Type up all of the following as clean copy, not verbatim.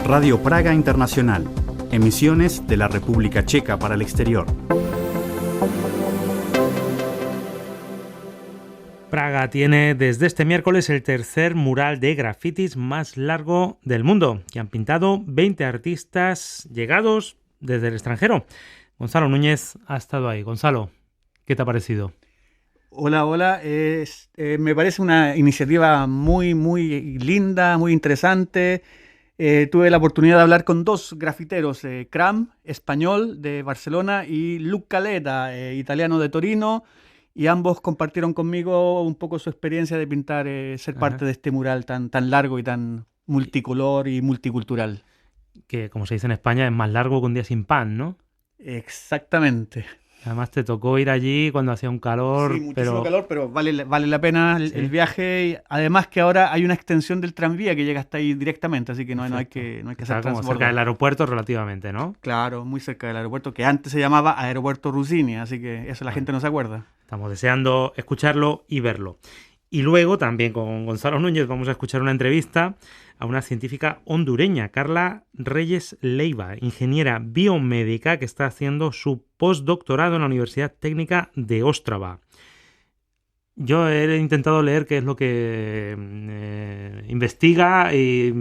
Radio Praga Internacional. Emisiones de la República Checa para el exterior. Praga tiene desde este miércoles el tercer mural de grafitis más largo del mundo, que han pintado 20 artistas llegados desde el extranjero. Gonzalo Núñez ha estado ahí. Gonzalo, ¿qué te ha parecido? Hola. Me parece una iniciativa muy linda, muy interesante. Tuve la oportunidad de hablar con dos grafiteros, Cram, español de Barcelona, y Luc Caleta, italiano de Torino, y ambos compartieron conmigo un poco su experiencia de pintar, ser parte de este mural tan largo y tan multicolor y multicultural. Que, como se dice en España, es más largo que un día sin pan, ¿no? Exactamente. Además te tocó ir allí cuando hacía un calor. Sí, muchísimo calor, pero vale la pena el viaje. Y además que ahora hay una extensión del tranvía que llega hasta ahí directamente, así que no hay que hacer como cerca del aeropuerto relativamente, ¿no? Claro, muy cerca del aeropuerto, que antes se llamaba Aeropuerto Rusini, así que eso la gente no se acuerda. Estamos deseando escucharlo y verlo. Y luego también con Gonzalo Núñez vamos a escuchar una entrevista a una científica hondureña, Carla Reyes Leiva, ingeniera biomédica que está haciendo su postdoctorado en la Universidad Técnica de Ostrava. Yo he intentado leer qué es lo que investiga y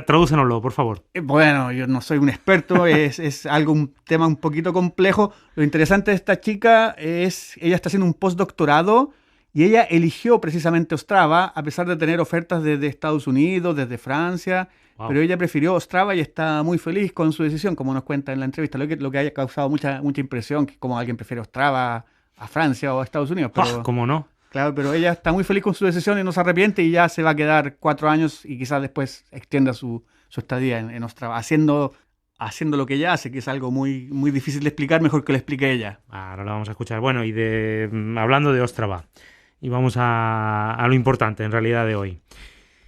tradúcenoslo, por favor. Bueno, yo no soy un experto, es un tema un poquito complejo. Lo interesante de esta chica es, ella está haciendo un postdoctorado y ella eligió precisamente Ostrava, a pesar de tener ofertas desde Estados Unidos, desde Francia, pero ella prefirió Ostrava y está muy feliz con su decisión, como nos cuenta en la entrevista. Lo que haya causado mucha impresión, que como alguien prefiere Ostrava a Francia o a Estados Unidos. Pero, ¿cómo no? Claro, pero ella está muy feliz con su decisión y no se arrepiente y ya se va a quedar 4 años y quizás después extienda su estadía en Ostrava, haciendo lo que ella hace, que es algo muy difícil de explicar, mejor que lo explique ella. Ahora lo vamos a escuchar. Bueno, y hablando de Ostrava, y vamos a lo importante en realidad de hoy.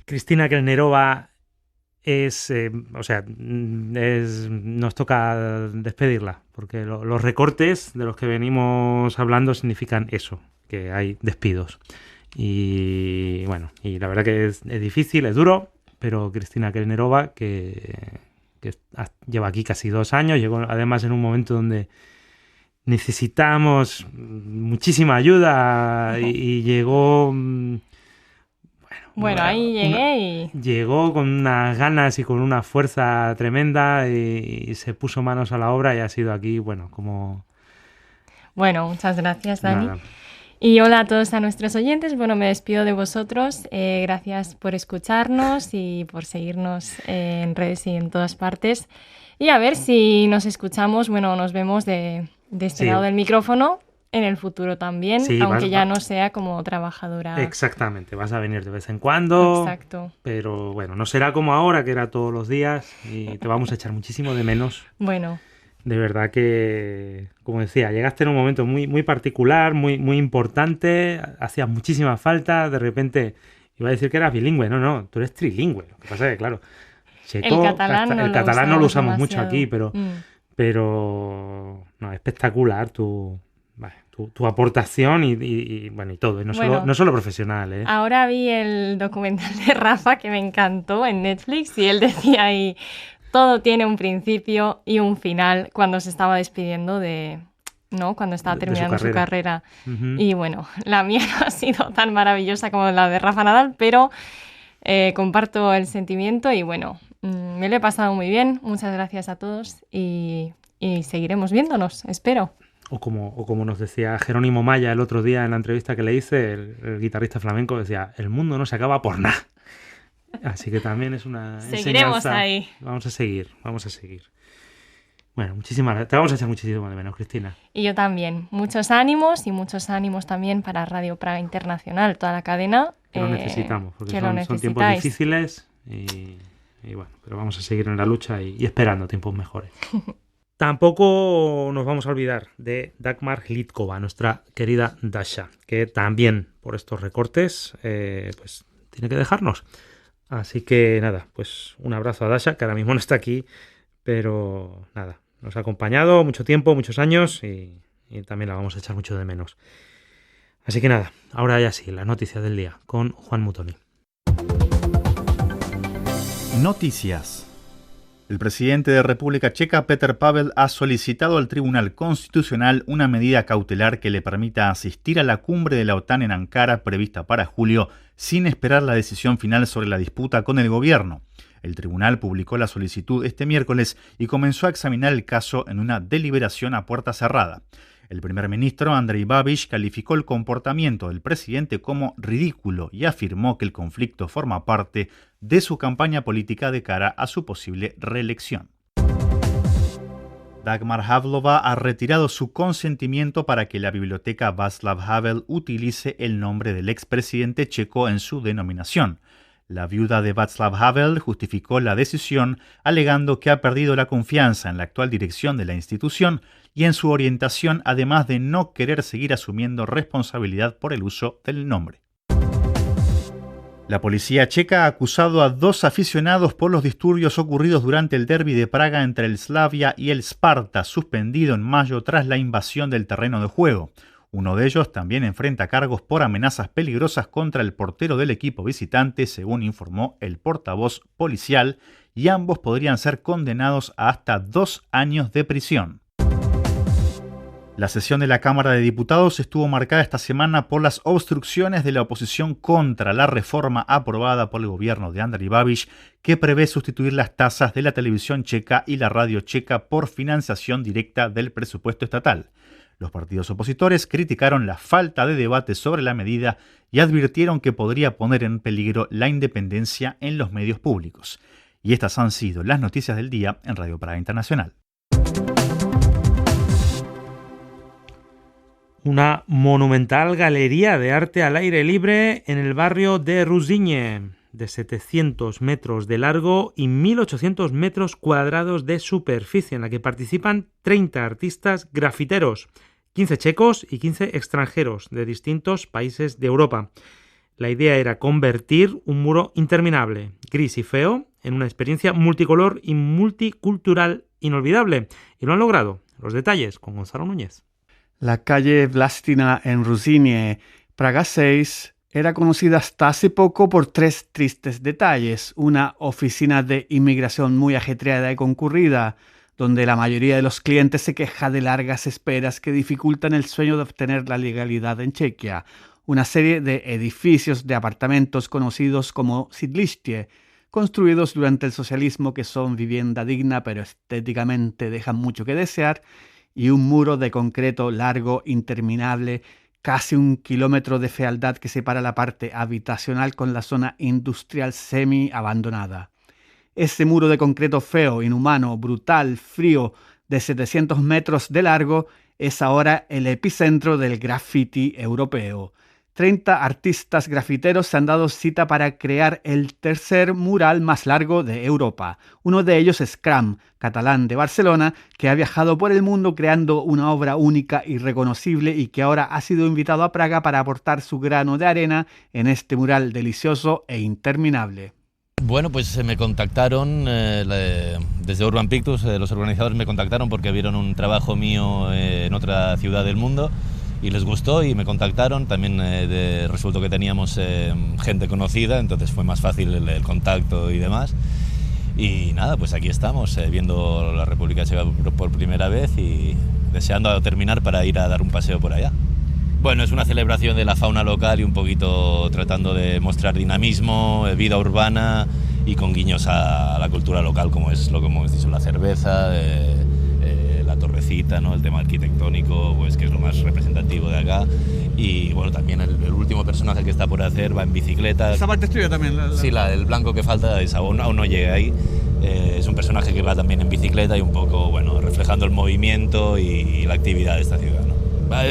Kristina Kelnerova nos toca despedirla, porque los recortes de los que venimos hablando significan eso, que hay despidos. Y bueno, y la verdad que es difícil, es duro, pero Kristina Kelnerova, que lleva aquí casi 2 años, llegó además en un momento donde necesitamos muchísima ayuda y llegó... Llegó con unas ganas y con una fuerza tremenda y se puso manos a la obra y ha sido aquí, como... Bueno, muchas gracias, Dani. Nada. Y hola a todos a nuestros oyentes. Bueno, me despido de vosotros. Gracias por escucharnos y por seguirnos en redes y en todas partes. Y a ver si nos escuchamos, nos vemos de este lado del micrófono en el futuro también, aunque ya no sea como trabajadora. Exactamente, vas a venir de vez en cuando. Exacto. Pero bueno, no será como ahora, que era todos los días, y te vamos a echar muchísimo de menos. Bueno. De verdad que, como decía, llegaste en un momento muy particular, muy importante, hacías muchísima falta, de repente iba a decir que eras bilingüe, no, tú eres trilingüe. Lo que pasa es que, claro, checo, el catalán no lo usamos demasiado. mucho aquí, pero no, espectacular tu aportación y todo, y no solo profesional, ¿eh? Ahora vi el documental de Rafa que me encantó en Netflix y él decía ahí, todo tiene un principio y un final, cuando se estaba despidiendo cuando estaba terminando su carrera. Uh-huh. Y bueno, la mía no ha sido tan maravillosa como la de Rafa Nadal, pero comparto el sentimiento y me lo he pasado muy bien. Muchas gracias a todos y seguiremos viéndonos, espero. O como nos decía Jerónimo Maya el otro día en la entrevista que le hice, el guitarrista flamenco, decía, el mundo no se acaba por nada. Así que también es una Seguiremos enseñanza. Ahí. Vamos a seguir. Bueno, muchísimas gracias. Te vamos a echar muchísimo de menos, Cristina. Y yo también. Muchos ánimos también para Radio Praga Internacional, toda la cadena. Que lo necesitamos, porque son tiempos difíciles y pero vamos a seguir en la lucha y esperando tiempos mejores. Tampoco nos vamos a olvidar de Dagmar Hlídková, nuestra querida Dasha, que también por estos recortes tiene que dejarnos. Así que nada, pues un abrazo a Dasha, que ahora mismo no está aquí, pero nada, nos ha acompañado mucho tiempo, muchos años y también la vamos a echar mucho de menos. Así que nada, ahora ya sí, la noticia del día con Juan Mutoni. Noticias. El presidente de República Checa, Petr Pavel, ha solicitado al Tribunal Constitucional una medida cautelar que le permita asistir a la cumbre de la OTAN en Ankara prevista para julio, sin esperar la decisión final sobre la disputa con el gobierno. El tribunal publicó la solicitud este miércoles y comenzó a examinar el caso en una deliberación a puerta cerrada. El primer ministro, Andrej Babiš, calificó el comportamiento del presidente como ridículo y afirmó que el conflicto forma parte de su campaña política de cara a su posible reelección. Dagmar Havlova ha retirado su consentimiento para que la biblioteca Václav Havel utilice el nombre del expresidente checo en su denominación. La viuda de Václav Havel justificó la decisión alegando que ha perdido la confianza en la actual dirección de la institución y en su orientación, además de no querer seguir asumiendo responsabilidad por el uso del nombre. La policía checa ha acusado a 2 aficionados por los disturbios ocurridos durante el derbi de Praga entre el Slavia y el Sparta, suspendido en mayo tras la invasión del terreno de juego. Uno de ellos también enfrenta cargos por amenazas peligrosas contra el portero del equipo visitante, según informó el portavoz policial, y ambos podrían ser condenados a hasta 2 años de prisión. La sesión de la Cámara de Diputados estuvo marcada esta semana por las obstrucciones de la oposición contra la reforma aprobada por el gobierno de Andrej Babiš, que prevé sustituir las tasas de la televisión checa y la radio checa por financiación directa del presupuesto estatal. Los partidos opositores criticaron la falta de debate sobre la medida y advirtieron que podría poner en peligro la independencia en los medios públicos. Y estas han sido las noticias del día en Radio Praga Internacional. Una monumental galería de arte al aire libre en el barrio de Ruzyně, de 700 metros de largo y 1.800 metros cuadrados de superficie, en la que participan 30 artistas grafiteros, 15 checos y 15 extranjeros de distintos países de Europa. La idea era convertir un muro interminable, gris y feo, en una experiencia multicolor y multicultural inolvidable. Y lo han logrado. Los detalles con Gonzalo Núñez. La calle Vlastina en Ruzyně, Praga 6, era conocida hasta hace poco por 3 tristes detalles. Una oficina de inmigración muy ajetreada y concurrida, donde la mayoría de los clientes se queja de largas esperas que dificultan el sueño de obtener la legalidad en Chequia. Una serie de edificios de apartamentos conocidos como sídliště, construidos durante el socialismo, que son vivienda digna pero estéticamente dejan mucho que desear, y un muro de concreto largo, interminable, casi 1 kilómetro de fealdad que separa la parte habitacional con la zona industrial semi-abandonada. Ese muro de concreto feo, inhumano, brutal, frío, de 700 metros de largo, es ahora el epicentro del graffiti europeo. 30 artistas grafiteros se han dado cita para crear el tercer mural más largo de Europa. Uno de ellos es Cram, catalán de Barcelona, que ha viajado por el mundo creando una obra única y reconocible y que ahora ha sido invitado a Praga para aportar su grano de arena en este mural delicioso e interminable. Bueno, pues me contactaron desde Urban Pictures, los organizadores me contactaron porque vieron un trabajo mío en otra ciudad del mundo y les gustó y me contactaron. También resultó que teníamos gente conocida, entonces fue más fácil el contacto y demás. Y nada, pues aquí estamos, viendo la República Checa por primera vez y deseando terminar para ir a dar un paseo por allá. Bueno, es una celebración de la fauna local y un poquito tratando de mostrar dinamismo, vida urbana y con guiños a la cultura local, como es lo que hemos dicho, la cerveza, la torrecita, ¿no? El tema arquitectónico, pues que es lo más representativo de acá. Y bueno, también el último personaje que está por hacer va en bicicleta. ¿Esa parte es tuya también? Sí, el blanco que falta aún no llega ahí. Es un personaje que va también en bicicleta y un poco, bueno, reflejando el movimiento y la actividad de esta ciudad, ¿no?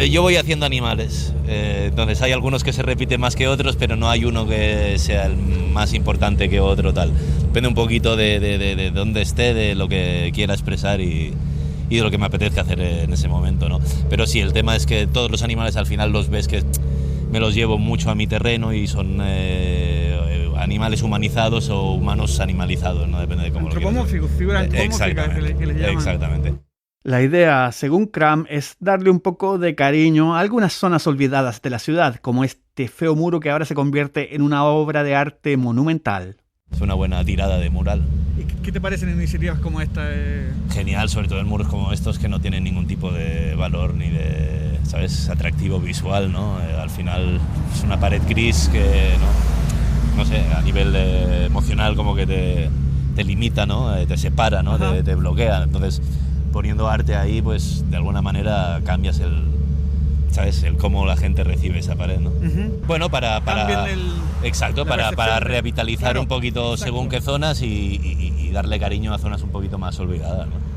Yo voy haciendo animales, entonces hay algunos que se repiten más que otros, pero no hay uno que sea el más importante que otro, tal. Depende un poquito de dónde esté, de lo que quiera expresar y de lo que me apetezca hacer en ese momento, ¿no? Pero sí, el tema es que todos los animales al final los ves que me los llevo mucho a mi terreno y son animales humanizados o humanos animalizados, ¿no? Depende de cómo lo quieras ver. Figura antropomórfica que le llaman. Exactamente. La idea, según Cram, es darle un poco de cariño a algunas zonas olvidadas de la ciudad, como este feo muro que ahora se convierte en una obra de arte monumental. Es una buena tirada de mural. ¿Y qué te parecen iniciativas como esta? Genial, sobre todo en muros como estos que no tienen ningún tipo de valor ni de, ¿sabes?, atractivo visual, ¿no? Al final es una pared gris que, no sé, a nivel emocional como que te limita, ¿no? Te separa, ¿no? Te bloquea. Entonces, poniendo arte ahí, pues de alguna manera cambias ¿sabes?, el cómo la gente recibe esa pared, ¿no? Bueno, para revitalizar un poquito según qué zonas y darle cariño a zonas un poquito más olvidadas, ¿no?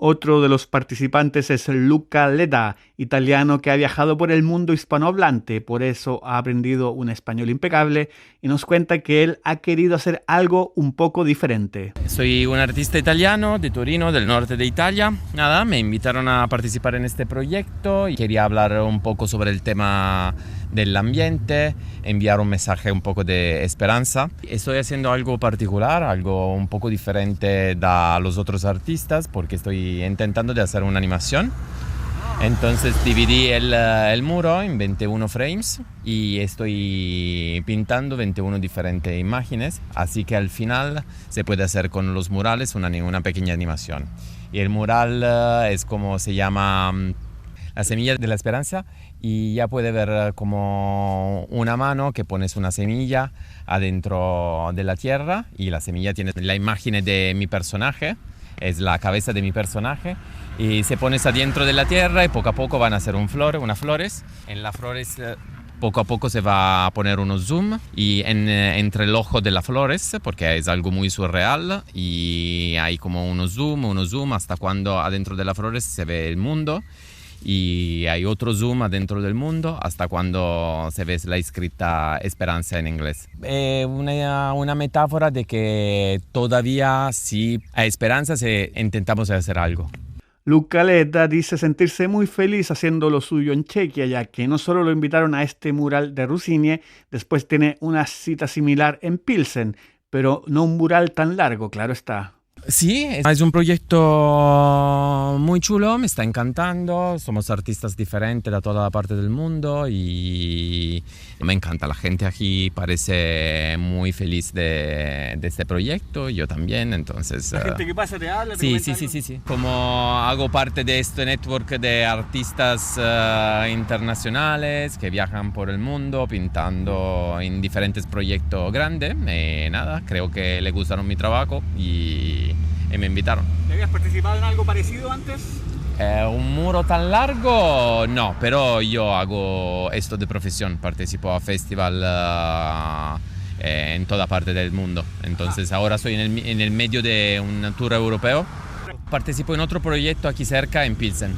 Otro de los participantes es Luca Leda, italiano que ha viajado por el mundo hispanohablante, por eso ha aprendido un español impecable y nos cuenta que él ha querido hacer algo un poco diferente. Soy un artista italiano de Torino, del norte de Italia. Nada, me invitaron a participar en este proyecto y quería hablar un poco sobre el tema del ambiente, enviar un mensaje un poco de esperanza. Estoy haciendo algo particular, algo un poco diferente de los otros artistas porque estoy intentando de hacer una animación. Entonces dividí el muro en 21 frames y estoy pintando 21 diferentes imágenes, así que al final se puede hacer con los murales una pequeña animación. Y el mural es como se llama La semilla de la esperanza y ya puede ver como una mano que pones una semilla adentro de la tierra y la semilla tiene la imagen de mi personaje, es la cabeza de mi personaje. Y se pones adentro de la tierra y poco a poco van a hacer unas flores. En las flores poco a poco se va a poner unos zoom y entre el ojo de las flores, porque es algo muy surreal, y hay como unos zoom hasta cuando adentro de las flores se ve el mundo. Y hay otro zoom adentro del mundo hasta cuando se ve la escrita esperanza en inglés. Una metáfora de que todavía sí hay esperanza si intentamos hacer algo. Luca Leda dice sentirse muy feliz haciendo lo suyo en Chequia, ya que no solo lo invitaron a este mural de Rusinie, después tiene una cita similar en Pilsen, pero no un mural tan largo, claro está. Sí, es un proyecto muy chulo, me está encantando, somos artistas diferentes de toda la parte del mundo y me encanta, la gente aquí parece muy feliz de este proyecto, yo también, entonces... La gente que pasa te habla, sí. Como hago parte de este network de artistas internacionales que viajan por el mundo pintando en diferentes proyectos grandes, creo que le gustaron mi trabajo y me invitaron. ¿Te habías participado en algo parecido antes? Un muro tan largo, no, pero yo hago esto de profesión, participo a festival en toda parte del mundo, entonces ahora estoy en el medio de un tour europeo, participo en otro proyecto aquí cerca en Pilsen.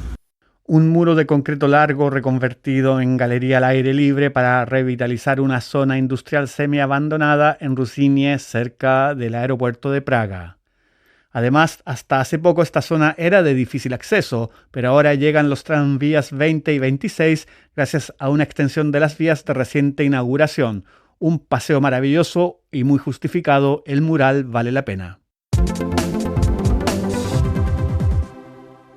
Un muro de concreto largo reconvertido en galería al aire libre para revitalizar una zona industrial semi-abandonada en Rusinie, cerca del aeropuerto de Praga. Además, hasta hace poco esta zona era de difícil acceso, pero ahora llegan los tranvías 20 y 26 gracias a una extensión de las vías de reciente inauguración. Un paseo maravilloso y muy justificado, el mural vale la pena.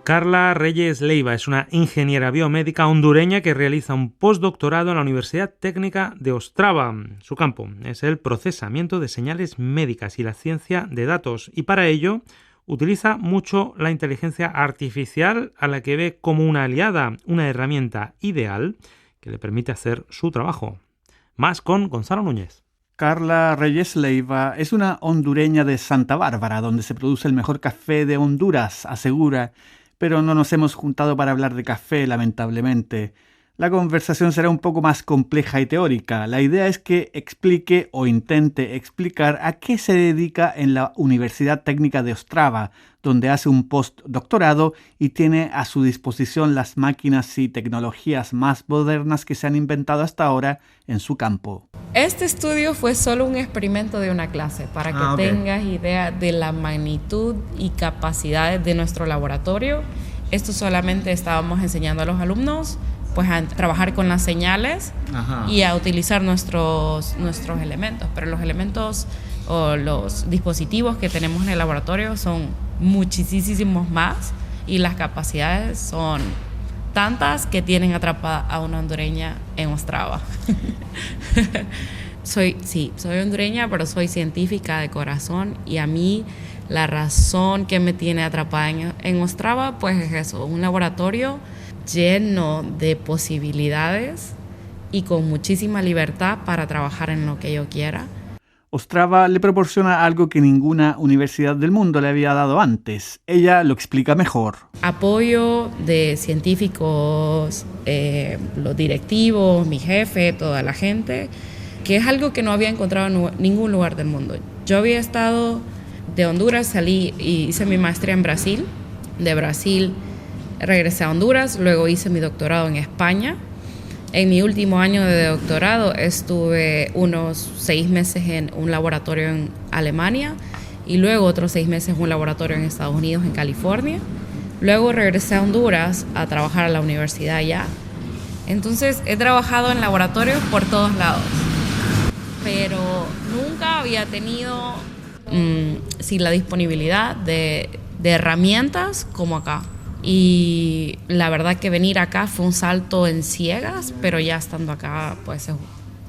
Carla Reyes Leiva es una ingeniera biomédica hondureña que realiza un postdoctorado en la Universidad Técnica de Ostrava. Su campo es el procesamiento de señales médicas y la ciencia de datos, y para ello utiliza mucho la inteligencia artificial, a la que ve como una aliada, una herramienta ideal que le permite hacer su trabajo. Más con Gonzalo Núñez. Carla Reyes Leiva es una hondureña de Santa Bárbara, donde se produce el mejor café de Honduras, asegura. Pero no nos hemos juntado para hablar de café, lamentablemente. La conversación será un poco más compleja y teórica. La idea es que explique o intente explicar a qué se dedica en la Universidad Técnica de Ostrava, donde hace un postdoctorado y tiene a su disposición las máquinas y tecnologías más modernas que se han inventado hasta ahora en su campo. Este estudio fue solo un experimento de una clase, para que tengas idea de la magnitud y capacidades de nuestro laboratorio. Esto solamente estábamos enseñando a los alumnos pues a trabajar con las señales y a utilizar nuestros elementos, pero los elementos o los dispositivos que tenemos en el laboratorio son muchísimos más y las capacidades son tantas que tienen atrapada a una hondureña en Ostrava. soy hondureña, pero soy científica de corazón, y a mí la razón que me tiene atrapada en Ostrava pues es eso, un laboratorio lleno de posibilidades y con muchísima libertad para trabajar en lo que yo quiera. Ostrava le proporciona algo que ninguna universidad del mundo le había dado antes. Ella lo explica mejor. Apoyo de científicos, los directivos, mi jefe, toda la gente, que es algo que no había encontrado en ningún lugar del mundo. Yo había estado de Honduras, salí y hice mi maestría en Brasil. De Brasil regresé a Honduras, luego hice mi doctorado en España. En mi último año de doctorado estuve unos 6 meses en un laboratorio en Alemania y luego otros 6 meses en un laboratorio en Estados Unidos, en California. Luego regresé a Honduras a trabajar a la universidad allá. Entonces he trabajado en laboratorios por todos lados, pero nunca había tenido la disponibilidad de herramientas como acá. Y la verdad que venir acá fue un salto en ciegas, pero ya estando acá pues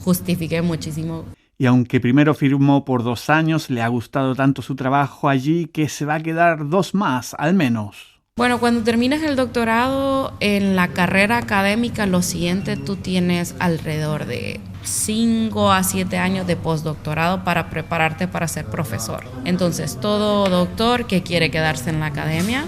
justifiqué muchísimo. Y aunque primero firmó por 2 años, le ha gustado tanto su trabajo allí que se va a quedar 2 más, al menos. Bueno, cuando terminas el doctorado, en la carrera académica, lo siguiente, tú tienes alrededor de 5 a 7 años de postdoctorado para prepararte para ser profesor. Entonces, todo doctor que quiere quedarse en la academia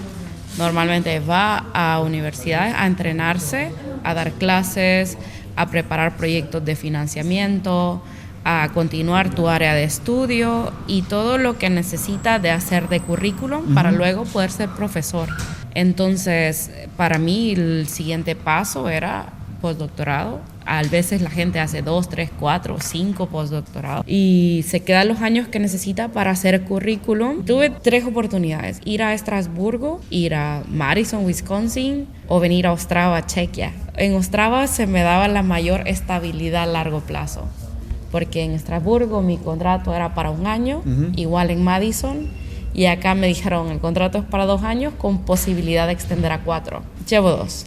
normalmente va a universidades a entrenarse, a dar clases, a preparar proyectos de financiamiento, a continuar tu área de estudio y todo lo que necesita de hacer de currículum para luego poder ser profesor. Entonces, para mí el siguiente paso era postdoctorado. A veces la gente hace 2, 3, 4, 5 postdoctorados y se quedan los años que necesita para hacer currículum. Tuve 3 oportunidades: ir a Estrasburgo, ir a Madison, Wisconsin, o venir a Ostrava, Chequia. En Ostrava se me daba la mayor estabilidad a largo plazo, porque en Estrasburgo mi contrato era para 1 año, igual en Madison, y acá me dijeron el contrato es para 2 años con posibilidad de extender a 4. Llevo 2.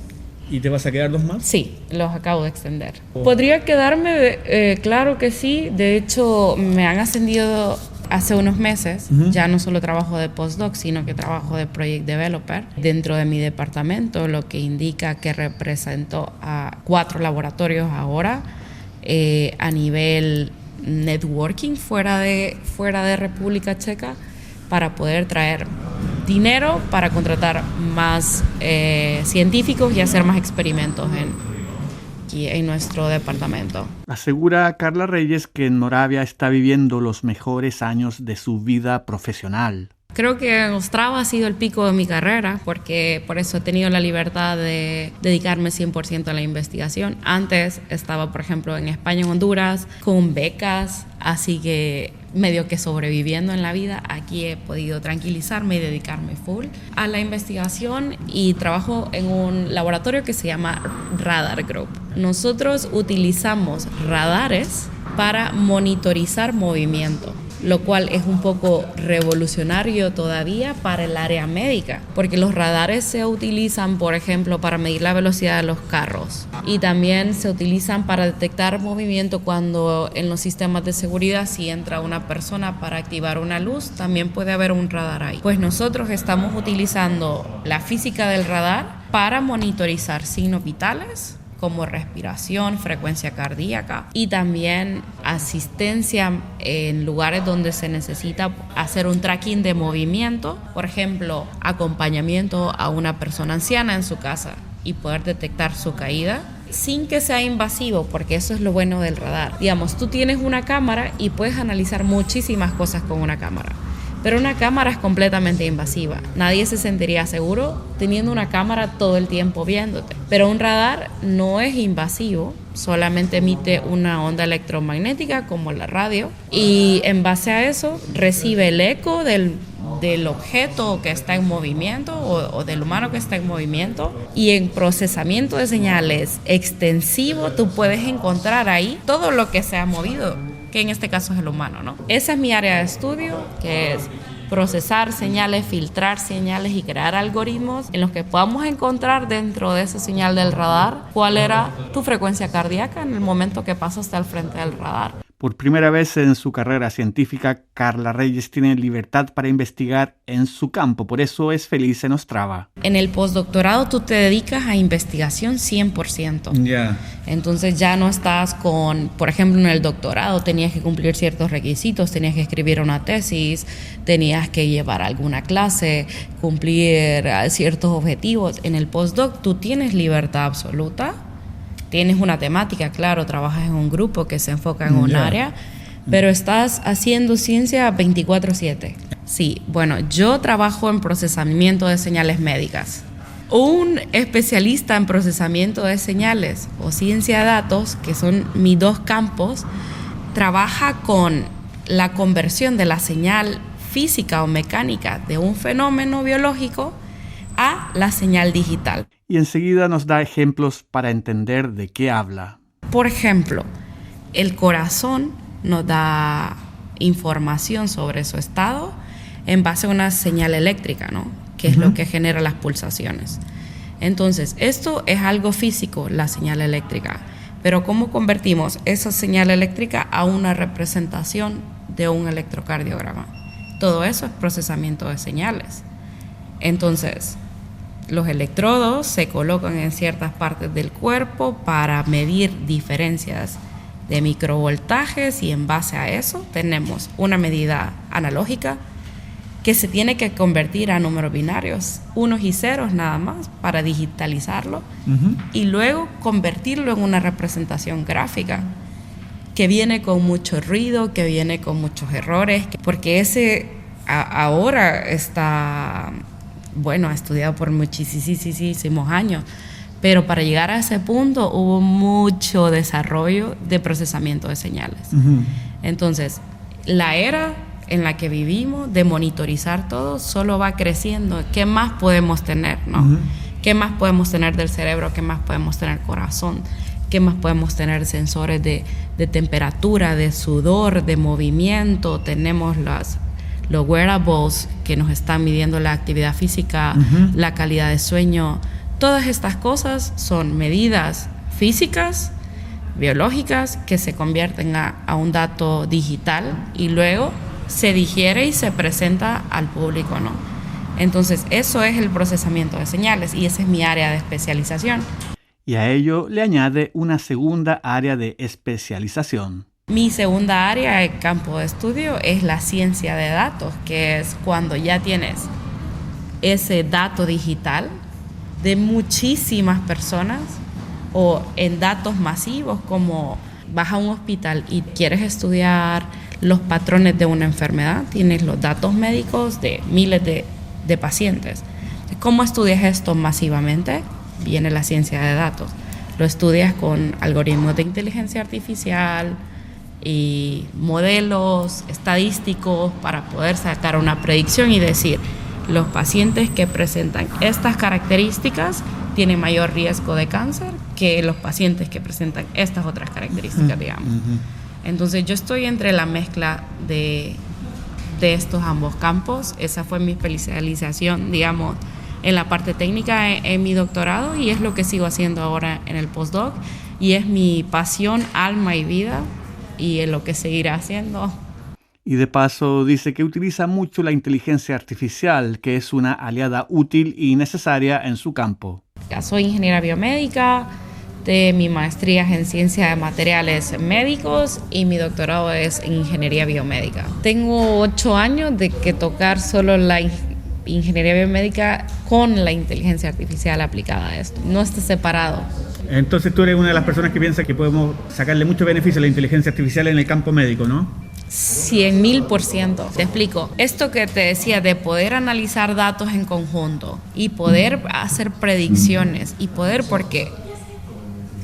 ¿Y te vas a quedar 2 más? Sí, los acabo de extender. ¿Podría quedarme? Claro que sí. De hecho, me han ascendido hace unos meses. Ya no solo trabajo de postdoc, sino que trabajo de project developer dentro de mi departamento, lo que indica que represento a 4 laboratorios ahora a nivel networking fuera de República Checa, para poder traer dinero para contratar más científicos y hacer más experimentos aquí en nuestro departamento. Asegura Carla Reyes que en Moravia está viviendo los mejores años de su vida profesional. Creo que Ostrava ha sido el pico de mi carrera, porque por eso he tenido la libertad de dedicarme 100% a la investigación. Antes estaba, por ejemplo, en España, en Honduras, con becas, así que medio que sobreviviendo en la vida. Aquí he podido tranquilizarme y dedicarme full a la investigación, y trabajo en un laboratorio que se llama Radar Group. Nosotros utilizamos radares para monitorizar movimiento, lo cual es un poco revolucionario todavía para el área médica, porque los radares se utilizan, por ejemplo, para medir la velocidad de los carros, y también se utilizan para detectar movimiento cuando en los sistemas de seguridad, si entra una persona para activar una luz, también puede haber un radar ahí. Pues nosotros estamos utilizando la física del radar para monitorizar signos vitales como respiración, frecuencia cardíaca, y también asistencia en lugares donde se necesita hacer un tracking de movimiento, por ejemplo, acompañamiento a una persona anciana en su casa y poder detectar su caída sin que sea invasivo, porque eso es lo bueno del radar. Digamos, tú tienes una cámara y puedes analizar muchísimas cosas con una cámara, pero una cámara es completamente invasiva. Nadie se sentiría seguro teniendo una cámara todo el tiempo viéndote. Pero un radar no es invasivo, solamente emite una onda electromagnética como la radio, y en base a eso recibe el eco del objeto que está en movimiento o del humano que está en movimiento, y en procesamiento de señales extensivo tú puedes encontrar ahí todo lo que se ha movido, que en este caso es el humano, ¿no? Esa es mi área de estudio, que es procesar señales, filtrar señales y crear algoritmos en los que podamos encontrar dentro de esa señal del radar cuál era tu frecuencia cardíaca en el momento que pasaste al frente del radar. Por primera vez en su carrera científica, Carla Reyes tiene libertad para investigar en su campo, por eso es feliz en Ostrava. En el postdoctorado tú te dedicas a investigación 100%. Ya. Entonces ya no estás con, por ejemplo, en el doctorado tenías que cumplir ciertos requisitos, tenías que escribir una tesis, tenías que llevar alguna clase, cumplir ciertos objetivos. En el postdoc tú tienes libertad absoluta. Tienes una temática, claro, trabajas en un grupo que se enfoca en un área, pero estás haciendo ciencia 24/7. Sí, bueno, yo trabajo en procesamiento de señales médicas. Un especialista en procesamiento de señales o ciencia de datos, que son mis dos campos, trabaja con la conversión de la señal física o mecánica de un fenómeno biológico a la señal digital. Y enseguida nos da ejemplos para entender de qué habla. Por ejemplo, el corazón nos da información sobre su estado en base a una señal eléctrica, ¿no? Que es lo que genera las pulsaciones. Entonces, esto es algo físico, la señal eléctrica. Pero ¿cómo convertimos esa señal eléctrica a una representación de un electrocardiograma? Todo eso es procesamiento de señales. Entonces, los electrodos se colocan en ciertas partes del cuerpo para medir diferencias de microvoltajes y en base a eso tenemos una medida analógica que se tiene que convertir a números binarios, unos y ceros nada más, para digitalizarlo y luego convertirlo en una representación gráfica que viene con mucho ruido, que viene con muchos errores, porque ese ahora está... bueno, estudiado por muchísimos años, pero para llegar a ese punto hubo mucho desarrollo de procesamiento de señales. Entonces, la era en la que vivimos de monitorizar todo solo va creciendo. ¿Qué más podemos tener, no? ¿Qué más podemos tener del cerebro? ¿Qué más podemos tener corazón? ¿Qué más podemos tener sensores de temperatura, de sudor, de movimiento? Tenemos los wearables que nos están midiendo la actividad física, la calidad de sueño. Todas estas cosas son medidas físicas, biológicas, que se convierten a un dato digital y luego se digiere y se presenta al público, ¿no? Entonces, eso es el procesamiento de señales y esa es mi área de especialización. Y a ello le añade una segunda área de especialización. Mi segunda área de campo de estudio es la ciencia de datos, que es cuando ya tienes ese dato digital de muchísimas personas o en datos masivos, como vas a un hospital y quieres estudiar los patrones de una enfermedad, tienes los datos médicos de miles de pacientes. ¿Cómo estudias esto masivamente? Viene la ciencia de datos. Lo estudias con algoritmos de inteligencia artificial y modelos estadísticos para poder sacar una predicción y decir, los pacientes que presentan estas características tienen mayor riesgo de cáncer que los pacientes que presentan estas otras características, digamos. Entonces yo estoy entre la mezcla de estos ambos campos. Esa fue mi especialización, digamos, en la parte técnica en mi doctorado, y es lo que sigo haciendo ahora en el postdoc, y es mi pasión, alma y vida, y es lo que seguiré haciendo. Y de paso dice que utiliza mucho la inteligencia artificial, que es una aliada útil y necesaria en su campo. Soy ingeniera biomédica, mi maestría es en ciencia de materiales médicos y mi doctorado es en ingeniería biomédica. Tengo 8 años de que tocar solo la ingeniería biomédica con la inteligencia artificial aplicada a esto. No está separado. Entonces tú eres una de las personas que piensa que podemos sacarle mucho beneficio a la inteligencia artificial en el campo médico, ¿no? 100,000%. Te explico. Esto que te decía de poder analizar datos en conjunto y poder hacer predicciones y poder, porque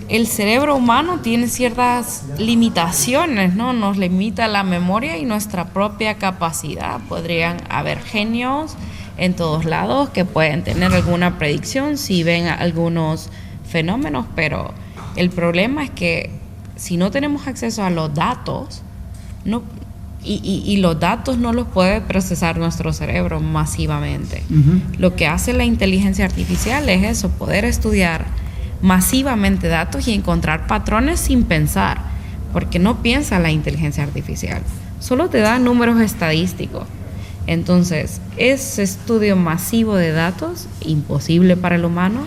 el cerebro humano tiene ciertas limitaciones, ¿no? Nos limita la memoria y nuestra propia capacidad. Podrían haber genios en todos lados que pueden tener alguna predicción si ven algunos fenómenos, pero el problema es que si no tenemos acceso a los datos, no, y los datos no los puede procesar nuestro cerebro masivamente. Lo que hace la inteligencia artificial es eso, poder estudiar masivamente datos y encontrar patrones sin pensar, porque no piensa la inteligencia artificial, solo te da números estadísticos. Entonces, ese estudio masivo de datos, imposible para el humano,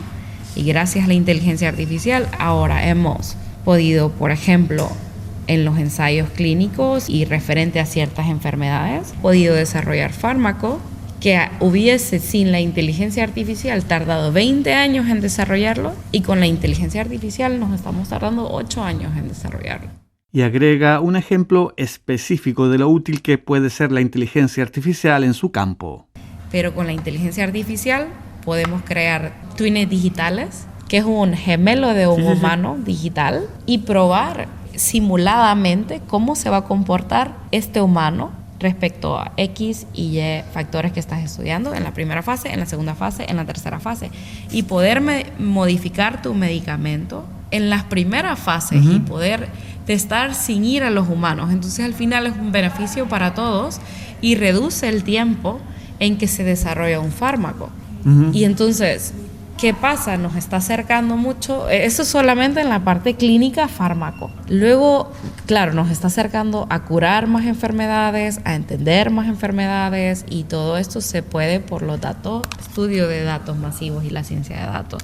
y gracias a la inteligencia artificial, ahora hemos podido, por ejemplo, en los ensayos clínicos y referente a ciertas enfermedades, podido desarrollar fármacos que hubiese sin la inteligencia artificial tardado 20 años en desarrollarlo, y con la inteligencia artificial nos estamos tardando 8 años en desarrollarlo. Y agrega un ejemplo específico de lo útil que puede ser la inteligencia artificial en su campo. Pero con la inteligencia artificial podemos crear twins digitales, que es un gemelo de un humano digital, y probar simuladamente cómo se va a comportar este humano respecto a X y Y factores que estás estudiando en la primera fase, en la segunda fase, en la tercera fase, y poder modificar tu medicamento en las primeras fases y poder testar sin ir a los humanos. Entonces al final es un beneficio para todos y reduce el tiempo en que se desarrolla un fármaco. Y entonces, ¿qué pasa? Nos está acercando mucho, eso solamente en la parte clínica fármaco. Luego, claro, nos está acercando a curar más enfermedades, a entender más enfermedades, y todo esto se puede por los datos, estudio de datos masivos y la ciencia de datos,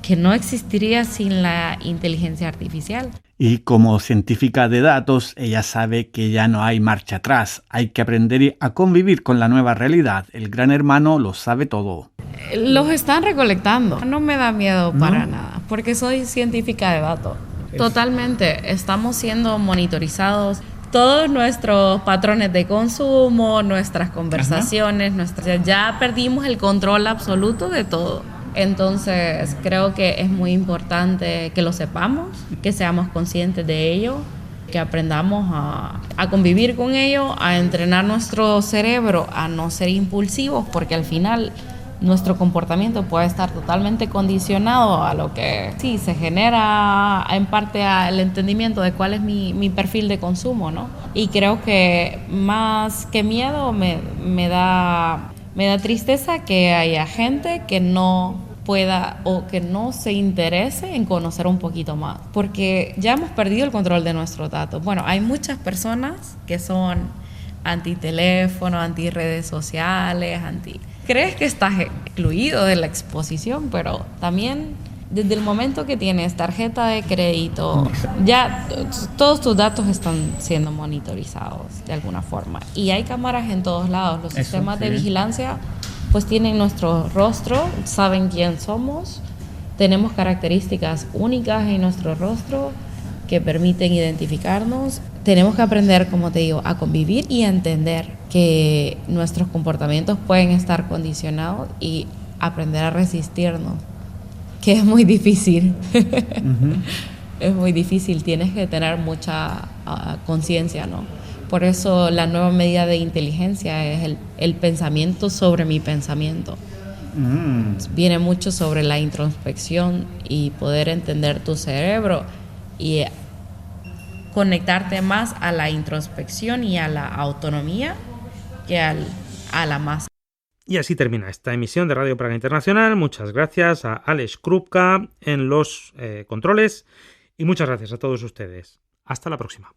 que no existiría sin la inteligencia artificial. Y como científica de datos, ella sabe que ya no hay marcha atrás. Hay que aprender a convivir con la nueva realidad. El gran hermano lo sabe todo. Los están recolectando. No me da miedo para nada, porque soy científica de datos. Totalmente. Estamos siendo monitorizados. Todos nuestros patrones de consumo, nuestras conversaciones, ya perdimos el control absoluto de todo. Entonces creo que es muy importante que lo sepamos, que seamos conscientes de ello, que aprendamos a convivir con ello, a entrenar nuestro cerebro a no ser impulsivos, porque al final nuestro comportamiento puede estar totalmente condicionado a lo que sí se genera, en parte al entendimiento de cuál es mi perfil de consumo, ¿no? Y creo que más que miedo me da tristeza que haya gente que no pueda o que no se interese en conocer un poquito más, porque ya hemos perdido el control de nuestros datos. Bueno, hay muchas personas que son anti-teléfono, anti-redes sociales, crees que estás excluido de la exposición, pero también desde el momento que tienes tarjeta de crédito, ya todos tus datos están siendo monitorizados de alguna forma, y hay cámaras en todos lados. Los sistemas de vigilancia pues tienen nuestro rostro, saben quién somos, tenemos características únicas en nuestro rostro que permiten identificarnos. Tenemos que aprender, como te digo, a convivir y a entender que nuestros comportamientos pueden estar condicionados y aprender a resistirnos, que es muy difícil. Es muy difícil, tienes que tener mucha conciencia, ¿no? Por eso la nueva medida de inteligencia es el pensamiento sobre mi pensamiento. Viene mucho sobre la introspección y poder entender tu cerebro y conectarte más a la introspección y a la autonomía que a la masa. Y así termina esta emisión de Radio Praga Internacional. Muchas gracias a Alex Krupka en los controles y muchas gracias a todos ustedes. Hasta la próxima.